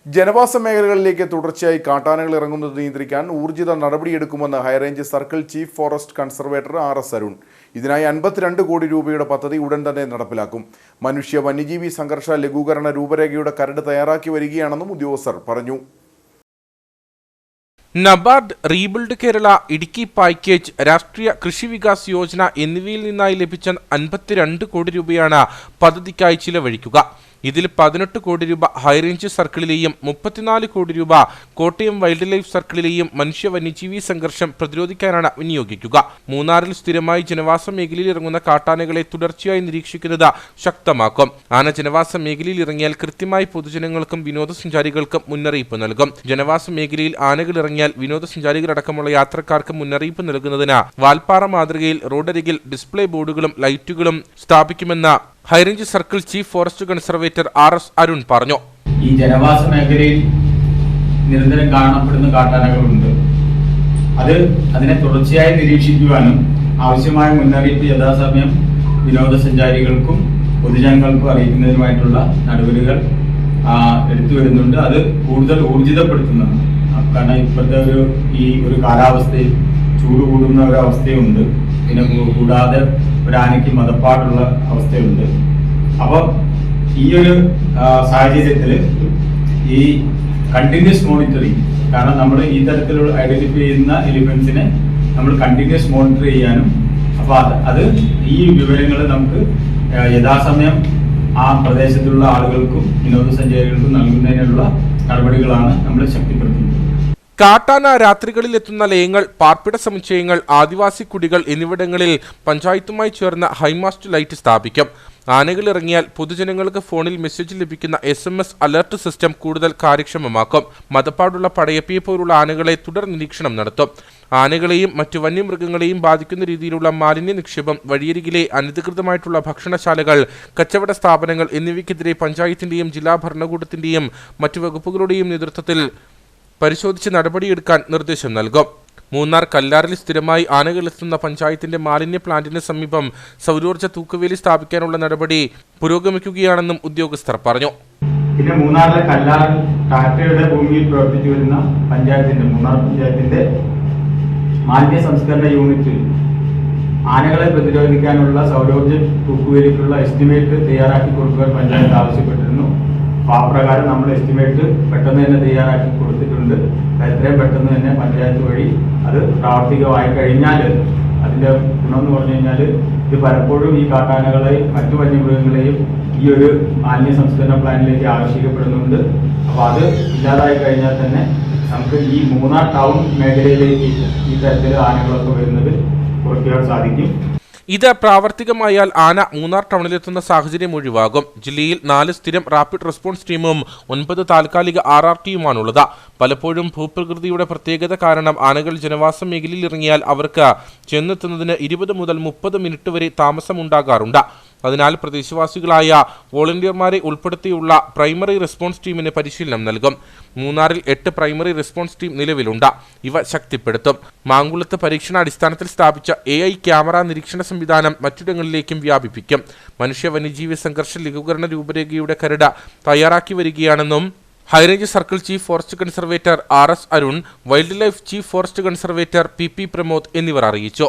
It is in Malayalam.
ജനവാസ മേഖലകളിലേക്ക് തുടർച്ചയായി കാട്ടാനകൾ ഇറങ്ങുന്നത് നിയന്ത്രിക്കാൻ ഊർജിത നടപടിയെടുക്കുമെന്ന് high range circle chief forest conservator R S. Arun. ഇതിനായി 52 കോടി രൂപയുടെ പദ്ധതി ഉടൻ തന്നെ നടപ്പിലാക്കും. മനുഷ്യ വന്യജീവി സംഘർഷ ലഘൂകരണ രൂപരേഖയുടെ കരട് തയ്യാറാക്കി വരികയാണെന്നും ഉദ്യോഗസ്ഥർ പറഞ്ഞു. NABARD, rebuild Kerala, Idukki package, രാഷ്ട്രീയ കൃഷി വികാസ് യോജന എന്നിവയിൽ നിന്നായി ലഭിച്ച 52 കോടി രൂപയാണ് പദ്ധതിക്കായി ചിലവഴിക്കുക. ഇതിൽ 18 കോടി രൂപ ഹൈറേഞ്ച് സർക്കിളിലെയും 34 കോടി രൂപ കോട്ടയം വൈൽഡ് ലൈഫ് സർക്കിളിലെയും മനുഷ്യ വന്യജീവി സംഘർഷം പ്രതിരോധിക്കാനാണ് വിനിയോഗിക്കുക. മൂന്നാറിൽ സ്ഥിരമായി ജനവാസ മേഖലയിൽ ഇറങ്ങുന്ന കാട്ടാനകളെ തുടർച്ചയായി നിരീക്ഷിക്കുന്നത് ശക്തമാക്കും. ആന ജനവാസ മേഖലയിൽ ഇറങ്ങിയാൽ കൃത്യമായി പൊതുജനങ്ങൾക്കും വിനോദസഞ്ചാരികൾക്കും മുന്നറിയിപ്പ് നൽകും. ജനവാസ മേഖലയിൽ ആനകൾ ഇറങ്ങിയാൽ വിനോദസഞ്ചാരികളടക്കമുള്ള യാത്രക്കാർക്ക് മുന്നറിയിപ്പ് നൽകുന്നതിന് വാൽപ്പാറ മാതൃകയിൽ റോഡരികിൽ ഡിസ്പ്ലേ ബോർഡുകളും ലൈറ്റുകളും സ്ഥാപിക്കുമെന്ന് high range circle chief forest conservator R S. Arun പറഞ്ഞു. ഈ ജനവാസ മേഖലയിൽ നിരന്തരം കാണപ്പെടുന്ന കാട്ടാനകളുണ്ട്. അതിനെ തുടർച്ചയായി നിരീക്ഷിക്കുവാനും ആവശ്യമായ മുന്നറിയിപ്പ് യഥാസമയം വിനോദസഞ്ചാരികൾക്കും പൊതുജനങ്ങൾക്കും അറിയിക്കുന്നതിനുമായിട്ടുള്ള നടപടികൾ എടുത്തു വരുന്നുണ്ട്. അത് കൂടുതൽ ഊർജിതപ്പെടുത്തുന്നതാണ്. കാരണം ഇപ്പോഴത്തെ ഒരു കാലാവസ്ഥയിൽ ചൂട് കൂടുന്ന ഒരു അവസ്ഥയുണ്ട്. പിന്നെ കൂടാതെ ഒരു ആനയ്ക്ക് മതപ്പാടുള്ള അവസ്ഥയുണ്ട്. അപ്പം ഈ ഒരു സാഹചര്യത്തിൽ ഈ കണ്ടിന്യൂസ് മോണിറ്ററിങ്, കാരണം നമ്മൾ ഈ തരത്തിലുള്ള ഐഡന്റിഫൈ ചെയ്യുന്ന എലിഫൻസിനെ നമ്മൾ കണ്ടിന്യൂസ് മോണിറ്റർ ചെയ്യാനും അപ്പോൾ അത് ഈ വിവരങ്ങൾ നമുക്ക് യഥാസമയം ആ പ്രദേശത്തുള്ള ആളുകൾക്കും വിനോദസഞ്ചാരികൾക്കും നൽകുന്നതിനുള്ള നടപടികളാണ് നമ്മൾ ശക്തിപ്പെടുത്തുന്നത്. കാട്ടാന രാത്രികളിൽ എത്തുന്ന ലയങ്ങൾ, പാർപ്പിട സമുച്ചയങ്ങൾ, ആദിവാസി കുടികൾ എന്നിവിടങ്ങളിൽ പഞ്ചായത്തുമായി ചേർന്ന് ഹൈമാസ്റ്റ് ലൈറ്റ് സ്ഥാപിക്കും. ആനകൾ ഇറങ്ങിയാൽ പൊതുജനങ്ങൾക്ക് ഫോണിൽ മെസ്സേജ് ലഭിക്കുന്ന SMS അലർട്ട് സിസ്റ്റം കൂടുതൽ കാര്യക്ഷമമാക്കും. മതപ്പാടുള്ള പടയപ്പിയെ പോലുള്ള ആനകളെ തുടർ നിരീക്ഷണം നടത്തും. ആനകളെയും മറ്റു വന്യമൃഗങ്ങളെയും ബാധിക്കുന്ന രീതിയിലുള്ള മാലിന്യ നിക്ഷേപം, വഴിയരികിലെ അനധികൃതമായിട്ടുള്ള ഭക്ഷണശാലകൾ, കച്ചവട സ്ഥാപനങ്ങൾ എന്നിവയ്ക്കെതിരെ പഞ്ചായത്തിന്റെയും ജില്ലാ ഭരണകൂടത്തിന്റെയും മറ്റു വകുപ്പുകളുടെയും നേതൃത്വത്തിൽ പരിശോധിച്ച് നടപടിയെടുക്കാൻ നിർദ്ദേശം നൽകും. മൂന്നാർ കല്ലാറിൽ സ്ഥിരമായി ആനകളെത്തുന്ന പഞ്ചായത്തിന്റെ മാലിന്യ പ്ലാന്റിന് സമീപം സൗരോർജ്ജ തൂക്കുവേലി സ്ഥാപിക്കാനുള്ള നടപടി പുരോഗമിക്കുകയാണെന്നും ഉദ്യോഗസ്ഥർ പറഞ്ഞു. പിന്നെ മൂന്നാറിലെ കല്ലാർ ടാറ്റയുടെ ഭൂമിയിൽ പ്രവർത്തിച്ചു വരുന്ന മൂന്നാർ പഞ്ചായത്തിന്റെ മാലിന്യ സംസ്കരണ യൂണിറ്റിൽ ആനകളെ പ്രതിരോധിക്കാനുള്ള സൗരോർജ്ജ തൂക്കുവേലിക്കുള്ള എസ്റ്റിമേറ്റ് തയ്യാറാക്കി കൊടുക്കാൻ പഞ്ചായത്ത് ആവശ്യപ്പെട്ടിരുന്നു. അപ്പോൾ ആ പ്രകാരം നമ്മൾ എസ്റ്റിമേറ്റ് പെട്ടെന്ന് തന്നെ തയ്യാറാക്കി കൊടുത്തിട്ടുണ്ട്. എത്രയും പെട്ടെന്ന് തന്നെ പഞ്ചായത്ത് വഴി അത് പ്രാവർത്തികമായി കഴിഞ്ഞാൽ അതിൻ്റെ ഗുണമെന്ന് പറഞ്ഞു കഴിഞ്ഞാൽ ഇത് പലപ്പോഴും ഈ കാട്ടാനകളെയും മറ്റു വന്യമൃഗങ്ങളെയും ഈ ഒരു മാലിന്യ സംസ്കരണ പ്ലാനിലേക്ക് ആവശ്യപ്പെടുന്നുണ്ട്. അപ്പോൾ അത് ഇല്ലാതായി കഴിഞ്ഞാൽ തന്നെ നമുക്ക് ഈ മൂന്നാർ ടൗൺ മേഖലയിലേക്ക് ഈ തരത്തിൽ ആനകളൊക്കെ വരുന്നത് കുറയ്ക്കാൻ സാധിക്കും. ഇത് പ്രാവർത്തികമായാൽ ആന മൂന്നാർ ടൗണിലെത്തുന്ന സാഹചര്യം ഒഴിവാകും. ജില്ലയിൽ 4 സ്ഥിരം റാപ്പിഡ് റെസ്പോൺസ് ടീമും 9 താൽക്കാലിക RRTയുമാണുള്ളത്. പലപ്പോഴും ഭൂപ്രകൃതിയുടെ പ്രത്യേകത കാരണം ആനകൾ ജനവാസ മേഖലയിൽ ഇറങ്ങിയാൽ അവർക്ക് ചെന്നെത്തുന്നതിന് 20 മുതൽ 30 മിനിറ്റ് വരെ താമസമുണ്ടാകാറുണ്ട്. അതിനാൽ പ്രദേശവാസികളായ വോളണ്ടിയർമാരെ ഉൾപ്പെടുത്തിയുള്ള പ്രൈമറി റെസ്പോൺസ് ടീമിന് പരിശീലനം നൽകും. മൂന്നാറിൽ 8 പ്രൈമറി റെസ്പോൺസ് ടീം നിലവിലുണ്ട്. ഇവ ശക്തിപ്പെടുത്തും. മാങ്കുളത്ത് പരീക്ഷണാടിസ്ഥാനത്തിൽ സ്ഥാപിച്ച AI ക്യാമറ നിരീക്ഷണ സംവിധാനം മറ്റിടങ്ങളിലേക്കും വ്യാപിപ്പിക്കും. മനുഷ്യ വന്യജീവി സംഘർഷ ലഘൂകരണ രൂപരേഖയുടെ കരട് തയ്യാറാക്കി വരികയാണെന്നും high range circle chief forest conservator R S. Arun, wildlife chief forest conservator PP Pramod എന്നിവർ അറിയിച്ചു.